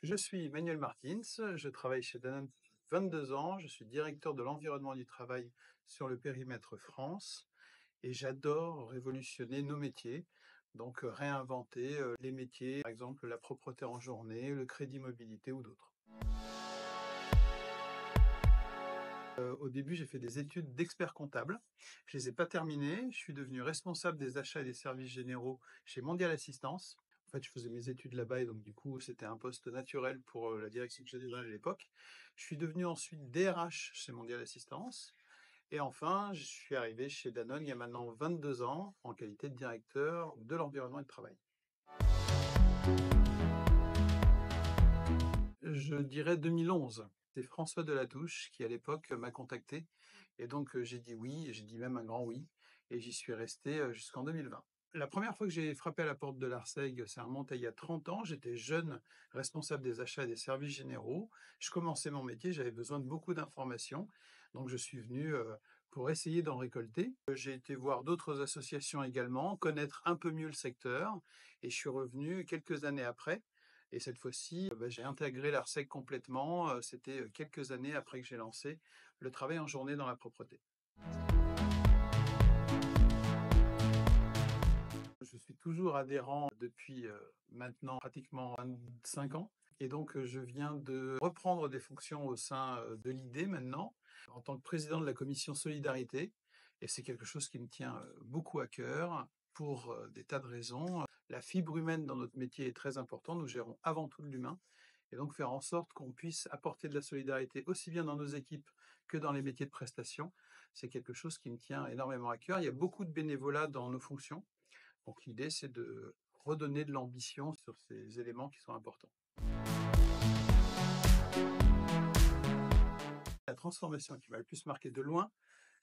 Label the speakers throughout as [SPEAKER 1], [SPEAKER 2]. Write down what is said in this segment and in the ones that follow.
[SPEAKER 1] Je suis Manuel Martins, je travaille chez Danone depuis 22 ans, je suis directeur de l'environnement du travail sur le périmètre France et j'adore révolutionner nos métiers, donc réinventer les métiers, par exemple la propreté en journée, le crédit mobilité ou d'autres. Au début, j'ai fait des études d'expert comptable. Je les ai pas terminées. Je suis devenu responsable des achats et des services généraux chez Mondial Assistance. En fait, je faisais mes études là-bas et donc du coup, c'était un poste naturel pour la direction générale à l'époque. Je suis devenu ensuite DRH chez Mondial Assistance. Et enfin, je suis arrivé chez Danone il y a maintenant 22 ans en qualité de directeur de l'environnement et de travail. Je dirais 2011. C'est François Delatouche qui, à l'époque, m'a contacté. Et donc, j'ai dit oui, j'ai dit même un grand oui. Et j'y suis resté jusqu'en 2020. La première fois que j'ai frappé à la porte de l'ARSEG, ça remonte à il y a 30 ans. J'étais jeune responsable des achats et des services généraux. Je commençais mon métier, j'avais besoin de beaucoup d'informations. Donc, je suis venu pour essayer d'en récolter. J'ai été voir d'autres associations également, connaître un peu mieux le secteur. Et je suis revenu quelques années après. Et cette fois-ci, j'ai intégré l'ARSEG complètement. C'était quelques années après que j'ai lancé le travail en journée dans la propreté. Je suis toujours adhérent depuis maintenant pratiquement 25 ans. Et donc, je viens de reprendre des fonctions au sein de l'ID maintenant, en tant que président de la commission solidarité. Et c'est quelque chose qui me tient beaucoup à cœur pour des tas de raisons. La fibre humaine dans notre métier est très importante. Nous gérons avant tout de l'humain. Et donc, faire en sorte qu'on puisse apporter de la solidarité aussi bien dans nos équipes que dans les métiers de prestation, c'est quelque chose qui me tient énormément à cœur. Il y a beaucoup de bénévolat dans nos fonctions. Donc l'idée, c'est de redonner de l'ambition sur ces éléments qui sont importants. La transformation qui m'a le plus marqué de loin,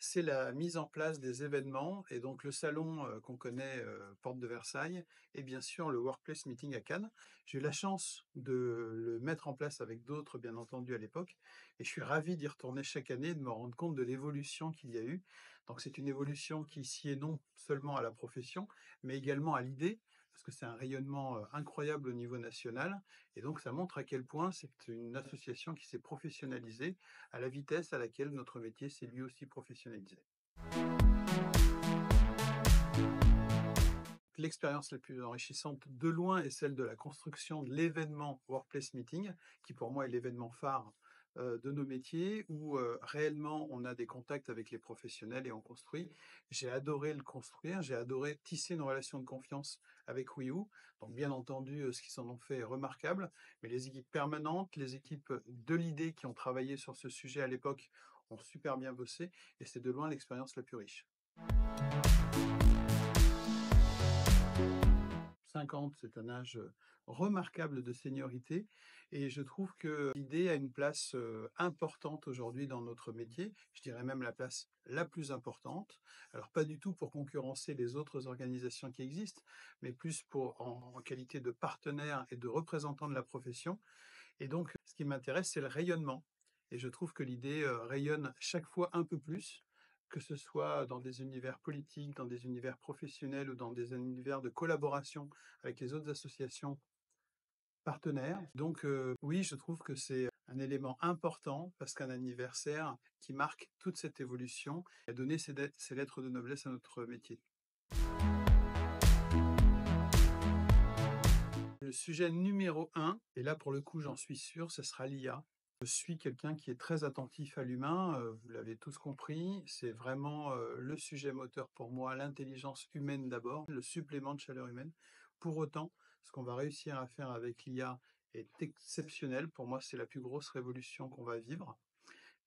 [SPEAKER 1] c'est la mise en place des événements et donc le salon qu'on connaît, porte de Versailles et bien sûr le Workplace Meeting à Cannes. J'ai eu la chance de le mettre en place avec d'autres, bien entendu, à l'époque et je suis ravi d'y retourner chaque année et de me rendre compte de l'évolution qu'il y a eu. Donc c'est une évolution qui sied non seulement à la profession, mais également à l'idée, parce que c'est un rayonnement incroyable au niveau national et donc ça montre à quel point c'est une association qui s'est professionnalisée à la vitesse à laquelle notre métier s'est lui aussi professionnalisé. L'expérience la plus enrichissante de loin est celle de la construction de l'événement Workplace Meeting, qui pour moi est l'événement phare de nos métiers, où réellement on a des contacts avec les professionnels et on construit. J'ai adoré le construire, j'ai adoré tisser une relation de confiance avec WeU. Donc bien entendu, ce qu'ils en ont fait est remarquable, mais les équipes permanentes, les équipes de l'idée qui ont travaillé sur ce sujet à l'époque ont super bien bossé, et c'est de loin l'expérience la plus riche. 50, c'est un âge remarquable de seniorité et je trouve que l'idée a une place importante aujourd'hui dans notre métier, je dirais même la place la plus importante. Alors pas du tout pour concurrencer les autres organisations qui existent, mais plus pour en qualité de partenaire et de représentant de la profession. Et donc ce qui m'intéresse, c'est le rayonnement. Et je trouve que l'idée rayonne chaque fois un peu plus, que ce soit dans des univers politiques, dans des univers professionnels ou dans des univers de collaboration avec les autres associations partenaires. Donc oui, je trouve que c'est un élément important parce qu'un anniversaire qui marque toute cette évolution a donné ses lettres de noblesse à notre métier. Le sujet numéro un, et là pour le coup j'en suis sûr, ce sera l'IA. Je suis quelqu'un qui est très attentif à l'humain, vous l'avez tous compris, c'est vraiment le sujet moteur pour moi, l'intelligence humaine d'abord, le supplément de chaleur humaine. Pour autant, ce qu'on va réussir à faire avec l'IA est exceptionnel. Pour moi, c'est la plus grosse révolution qu'on va vivre.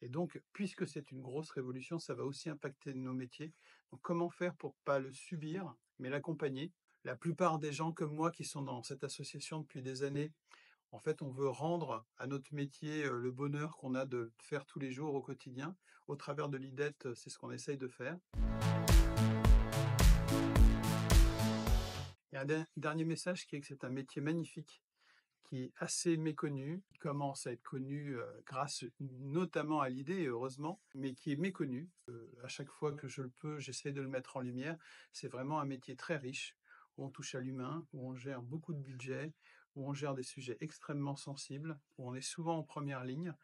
[SPEAKER 1] Et donc, puisque c'est une grosse révolution, ça va aussi impacter nos métiers. Donc, comment faire pour pas le subir, mais l'accompagner? La plupart des gens comme moi qui sont dans cette association depuis des années, en fait, on veut rendre à notre métier le bonheur qu'on a de faire tous les jours au quotidien. Au travers de l'IDET, c'est ce qu'on essaye de faire. Et un dernier message qui est que c'est un métier magnifique, qui est assez méconnu, qui commence à être connu, grâce notamment à l'idée et heureusement, mais qui est méconnu. À chaque fois que je le peux, j'essaie de le mettre en lumière. C'est vraiment un métier très riche, où on touche à l'humain, où on gère beaucoup de budget, où on gère des sujets extrêmement sensibles, où on est souvent en première ligne,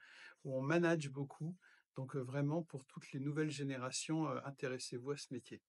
[SPEAKER 1] où on manage beaucoup. Donc, vraiment pour toutes les nouvelles générations, intéressez-vous à ce métier.